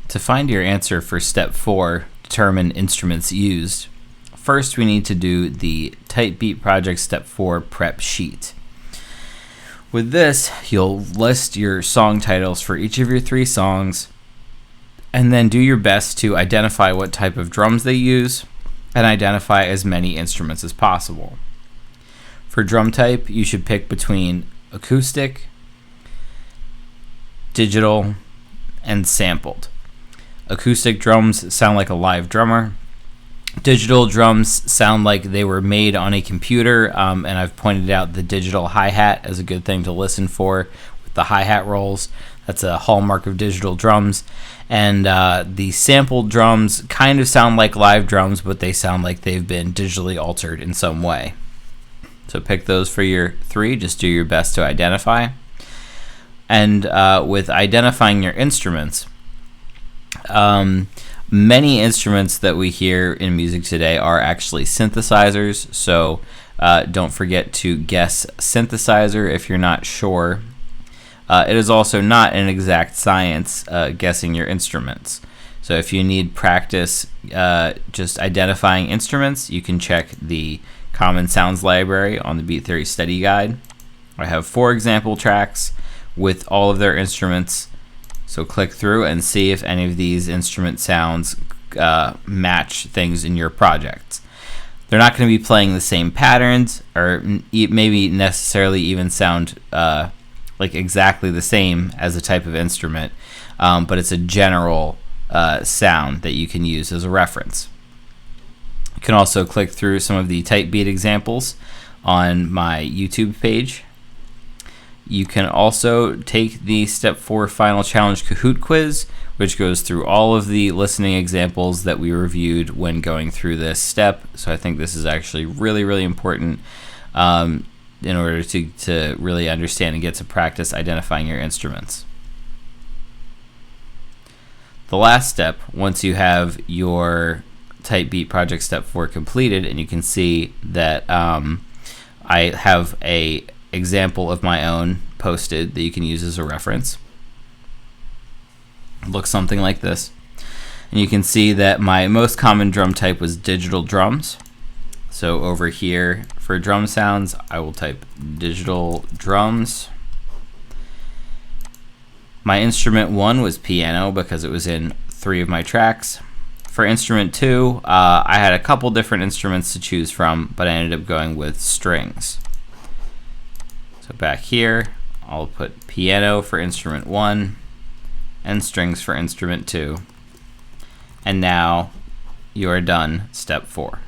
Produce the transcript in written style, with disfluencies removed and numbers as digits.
To find your answer for step 4, determine instruments used, first we need to do the Type Beat Project Step 4 prep sheet. With this, you'll list your song titles for each of your 3 songs, and then do your best to identify what type of drums they use, and identify as many instruments as possible. For drum type, you should pick between acoustic, digital, and sampled. Acoustic drums sound like a live drummer. Digital drums sound like they were made on a computer, and I've pointed out the digital hi-hat as a good thing to listen for with the hi-hat rolls. That's a hallmark of digital drums. And the sampled drums kind of sound like live drums, but they sound like they've been digitally altered in some way. So pick those for your 3. Just do your best to identify. And with identifying your instruments, many instruments that we hear in music today are actually synthesizers, so don't forget to guess synthesizer if you're not sure. It is also not an exact science guessing your instruments. So if you need practice just identifying instruments, you can check the Common Sounds Library on the Beat Theory Study Guide. I have 4 example tracks with all of their instruments. So click through and see if any of these instrument sounds match things in your projects. They're not going to be playing the same patterns, or maybe necessarily even sound like exactly the same as a type of instrument, but it's a general sound that you can use as a reference. You can also click through some of the type beat examples on my YouTube page. You can also take the Step 4 Final Challenge Kahoot quiz, which goes through all of the listening examples that we reviewed when going through this step. So I think this is actually really, really important in order to really understand and get to practice identifying your instruments. The last step, once you have your Type Beat Project Step 4 completed, and you can see that I have a example of my own posted that you can use as a reference. It looks something like this. And you can see that my most common drum type was digital drums. So over here for drum sounds, I will type digital drums. My instrument 1 was piano because it was in 3 of my tracks. For instrument 2, I had a couple different instruments to choose from, but I ended up going with strings. So back here, I'll put piano for instrument 1 and strings for instrument 2. And now you are done step 4.